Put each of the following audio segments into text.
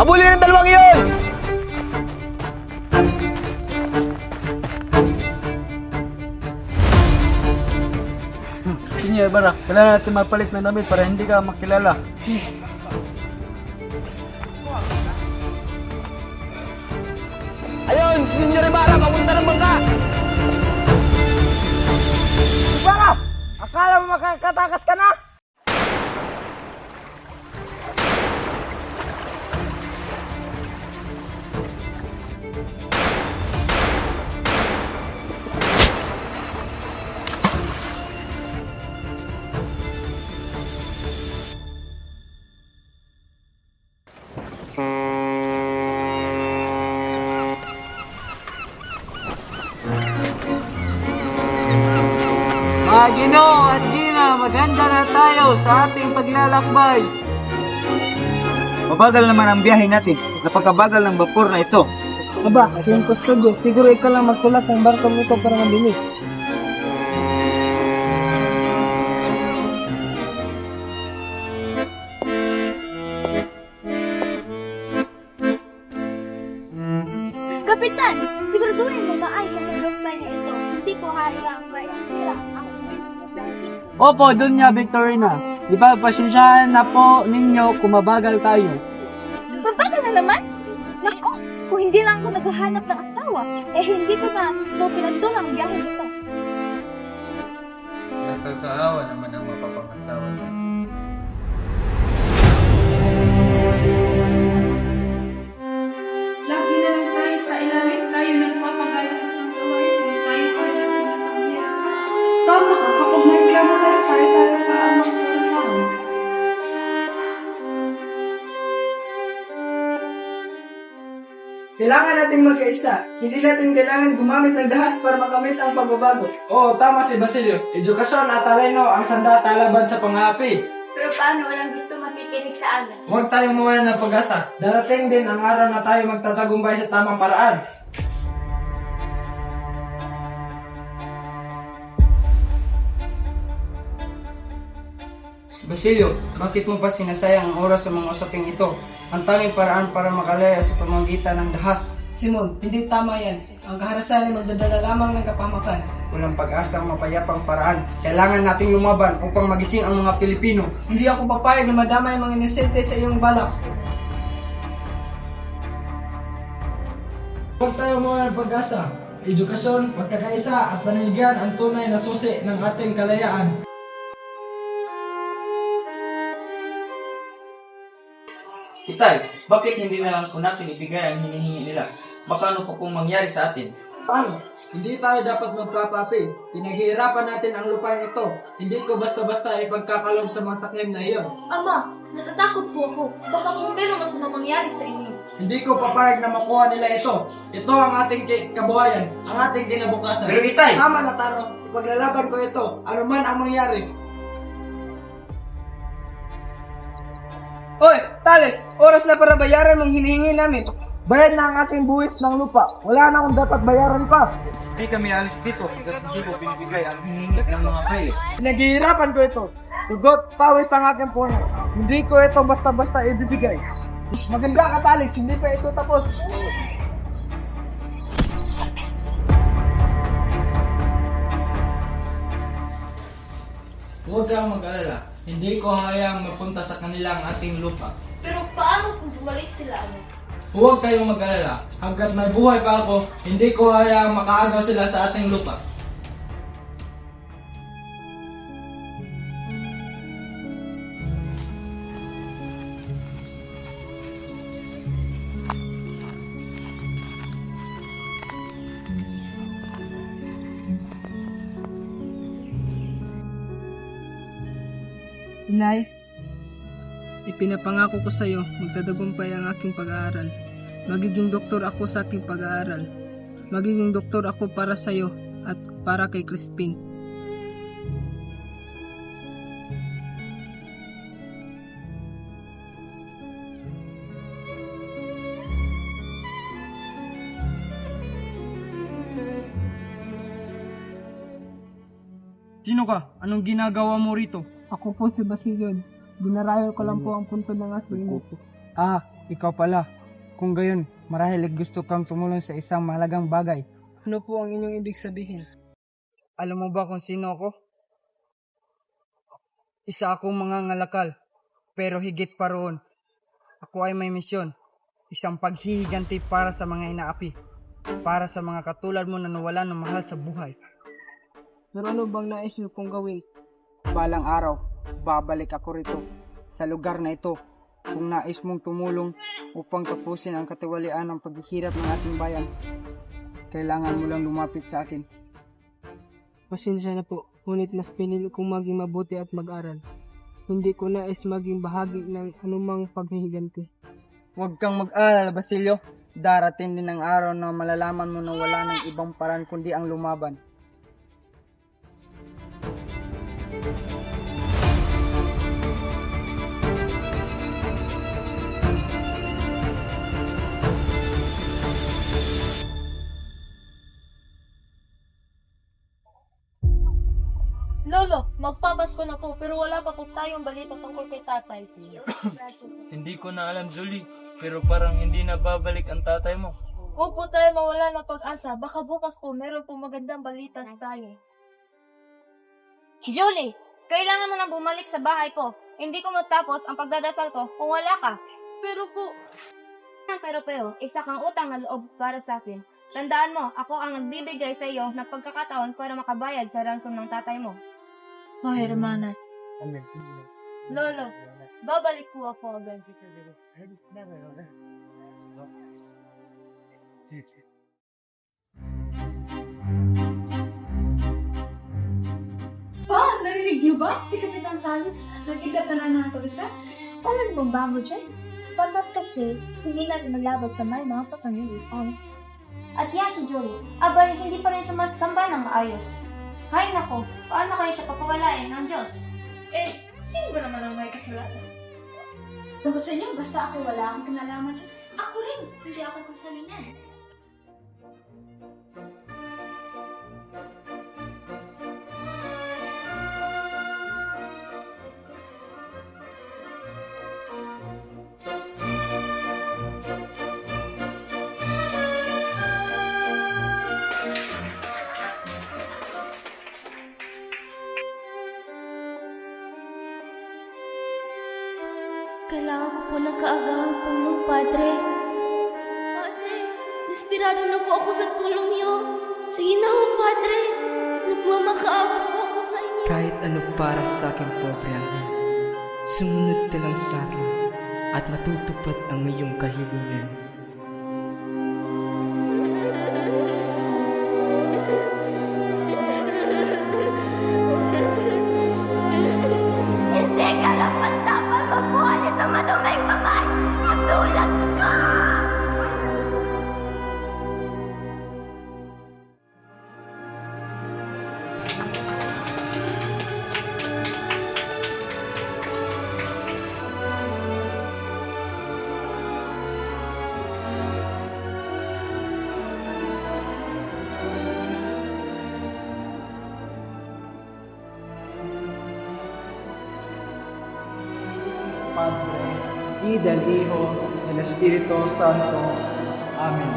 Habulin ang dalawang iyon! Sige, Bara, kailangan natin mapalit ng damit para hindi ka makilala. Sige. Ayun, si Senyor Ibarra, papunta ng bangka! Ibarra! Akala mo makakatakas ka na? Mga Ginoo at Gina, maganda na tayo sa ating paglalakbay. Mabagal naman ang biyahe natin. Napakabagal ng vapor na ito. Aba, yung kustodyo, siguro ikaw lang magtulak ng barkong ito para mabilis. Kapitan, siguraduhin mo maayos ang tagumpay na ito. Hindi ko hayaang maisisira ang dahil Opo, dun niya, Victorina. Di ba, pasensyahan na po ninyo kung mabagal tayo. Babaga na naman? Naku, kung hindi lang ako naghahanap ng asawa, hindi ko na ito pinagtulang ang biyahe nito. Nakakaawa naman ang mapapangasawa. Lagi na lang tayo sa ilalim, tayo nagpapagalang ng gawain, tayo pa rin ang nagpapagyan. Tama ka, kapag nagreklamo tayo pa ang magpapasawa. Kailangan natin magkaisa. Hindi natin kailangan gumamit ng dahas para makamit ang pagbabago. Oo, tama si Basilio. Edukasyon at talino ang sandata laban sa pangapi. Pero paano walang gusto makikinig sa amin? Huwag tayong mawala ng pag-asa. Darating din ang araw na tayo magtatagumpay sa tamang paraan. Basilio, bakit mo pa sinasayang ang oras sa mga usaping ito? Ang tanging paraan para makalaya sa pamamagitan ng dahas. Simon, hindi tama yan. Ang kaharasan ay magdadala lamang ng kapahamakan. Walang pag-asa ang mapayapang paraan. Kailangan nating lumaban upang magising ang mga Pilipino. Hindi ako papayag na madama ang mga inosente sa iyong balak. Huwag tayo mawala ng pag-asa. Edukasyon, pagkakaisa at paninigan ang tunay na susi ng ating kalayaan. Itay, bakit hindi na lang po natin ibigay ang hinihingi nila? Baka ano pa pong mangyari sa atin? Paano? Hindi tayo dapat magpapapi. Pinaghihirapan natin ang lupain ito. Hindi ko basta-basta ipagkakaloob sa mga sakim na iyon. Ama, natatakot po ako. Baka kung meron masama mangyari sa inyo. Hindi ko papayag na makuha nila ito. Ito ang ating kabuhayan, ang ating kinabukasan. Pero Itay! Tama na, Taro. Ipaglalaban ko ito, ano man ang mangyari. Hoy, Tales! Oras na para bayaran mong hinihingi namin. Bayad na ang ating buwis ng lupa. Wala na akong dapat bayaran pa. Hindi kami alis dito hanggat hindi ko binibigay ang hinihingi ng mga kay. Pinaghihirapan ko ito. Tugot, pawis ang aking puno. Hindi ko ito basta-basta ibibigay. Maganda ka, Tales. Hindi pa ito tapos. Huwag kang mag-alala. Hindi ko hayaang mapunta sa kanila ang ating lupa. Pero paano kung bumalik sila agad? Huwag kayong mag-alala. Hanggat may buhay pa ako, hindi ko hayaang makaagaw sila sa ating lupa. Inay, ipinapangako ko sa iyo, magtatagumpay ang aking pag-aaral. Magiging doktor ako sa aking pag-aaral. Magiging doktor ako para sa iyo at para kay Crispin. Sino ka? Anong ginagawa mo rito? Ako po si Basilio. Dinarayo ko lang po ang punto ng aking ina. ikaw pala. Kung gayon, marahil gusto kang tumulong sa isang mahalagang bagay. Ano po ang inyong ibig sabihin? Alam mo ba kung sino ako? Isa akong mangangalakal, pero higit pa roon. Ako ay may misyon, isang paghihiganti para sa mga inaapi, para sa mga katulad mo na nawalan ng mahal sa buhay. Pero ano bang nais mo kong gawin? Balang araw, babalik ako rito, sa lugar na ito, kung nais mong tumulong upang tapusin ang katiwalian ng paghihirap ng ating bayan. Kailangan mo lang lumapit sa akin. Pasensya na po, ngunit mas pinili kong maging mabuti at mag-aral. Hindi ko nais maging bahagi ng anumang paghihiganti. Huwag kang mag-alala, Basilio. Darating din ang araw na malalaman mo na wala ng ibang paraan kundi ang lumaban. Lolo, magpapasko na po pero wala pa po tayong balita tungkol kay tatay. Hindi ko na alam, Julie, pero parang hindi na babalik ang tatay mo. Huwag po tayo mawala ng pag-asa. Baka bukas po meron po magandang balita tayo. Julie, kailangan mo nang bumalik sa bahay ko. Hindi ko matapos ang pagdadasal ko kung wala ka. Pero, isa kang utang na loob para sa akin. Tandaan mo, ako ang nagbibigay sa iyo ng pagkakataon para makabayad sa ransom ng tatay mo. Oh, hermana. Lolo, babalik po ako agad. Pa, narinig niyo ba? Si Kapitan Carlos, nag-igat na ng tulisan. Alam mo ba mo dyan? Batat kasi, hindi natin malabot sa may mga patangilan. At yan si Julie, abay hindi pa rin sumasamba ng maayos. Hay nako, paano kayo siya papawalain ng Diyos? Sino ba naman ang may kasalanan? Kung sa inyo, basta ako wala akong kinalaman dyan. Ako rin, hindi ako kasalanan. Kailangan ko po ng kaagahang tulong, Padre. Padre, desperado na po ako sa tulong niyo. Sige na po, Padre. Nagmamakaawa po ako sa inyo. Kahit ano para sa akin, pobre angel, sumunod ka lang sa akin at matutupad ang iyong kahilingan. Hindi ka dapat mabuhay sa maduming babae. Nasulat ka! Padre, y del Hijo, del Espíritu Santo. Amen.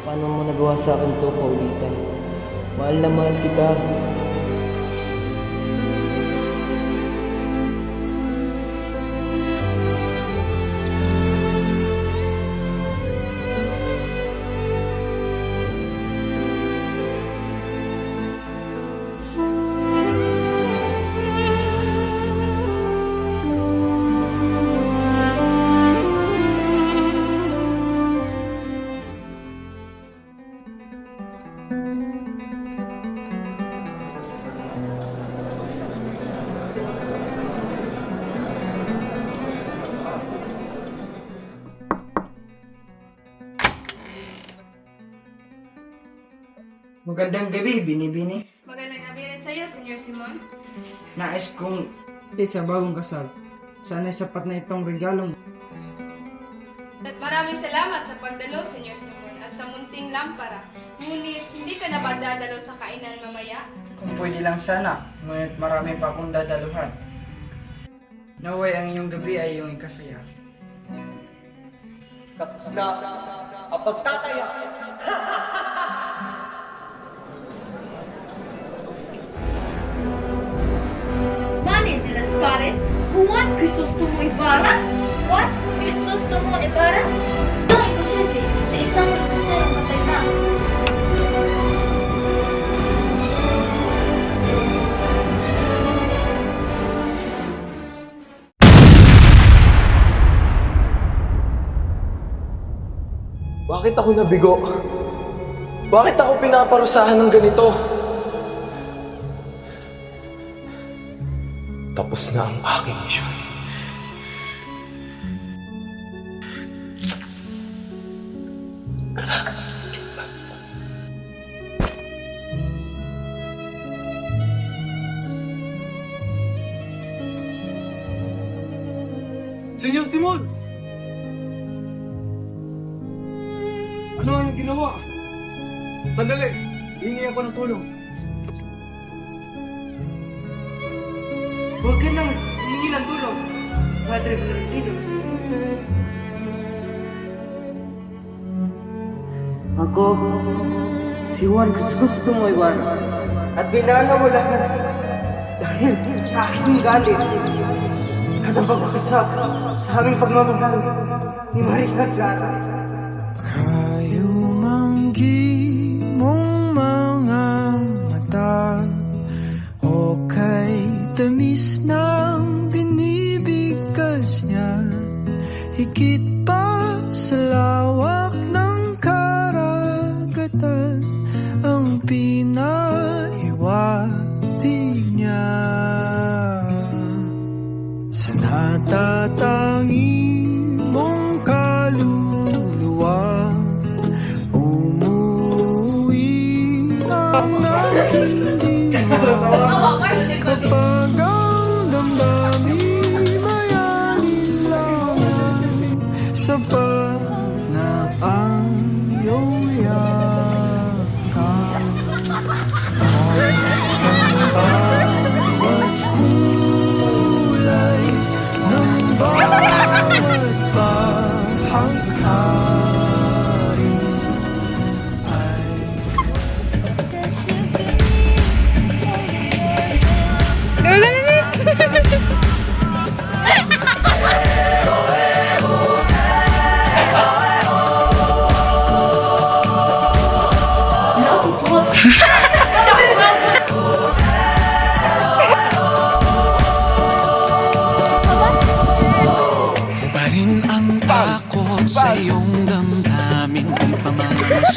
Paano mo nagawa sa akin to, Paulita? Mahal na mahal kita. Magandang gabi, Bini-Bini. Magandang gabi rin sa'yo, Senyor Simon. Nais kong isa bagong kasal. Sana'y sapat na itong regalong. At maraming salamat sa pagdalo, Senyor Simon, at sa munting lampara. Ngunit, hindi ka na ba dadalaw sa kainan mamaya? Kung pwede lang sana, ngunit marami pa akong dadaluhan. Naway ang iyong gabi ay iyong ikasaya. Tapos na ang pagtataya. Manin de las Pares, Juan Crisostomo Ibarra? Juan Crisostomo Ibarra? Ang imposible sa isang reposterong patay na. Bakit ako nabigo? Bakit ako pinaparusahan ng ganito? Tapos na ang aking misyon. Senyor Simon! Ano ang ginawa? Sandali! Hingi ako ng tulong. Huwag ka nang humingi ng tulong, Padre Valentino. Ako, si Juan Crisostomo Ibarra, at binana mo lahat dahil sa aking galit at ang pagkakasap sa aming pagmamahal ni Maria Clara. Kayumanggi mong mga mata, o kay tamis ng binibigkas niya, higit pa sa lawak ng karagatan ang pinahiwati niya. Sa natatangi mong kaluluwa, umuwi ang aking diwa. Kapag ang damdamin may alinlangan, sapat na ang iyong yakap. Ay ang bawat kulay ng bawat bahaghari ay iba rin ang takot sa iyong damdamin, di pa mamas.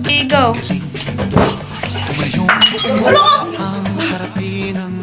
Okay, go. Tumayong buong ang harapin ang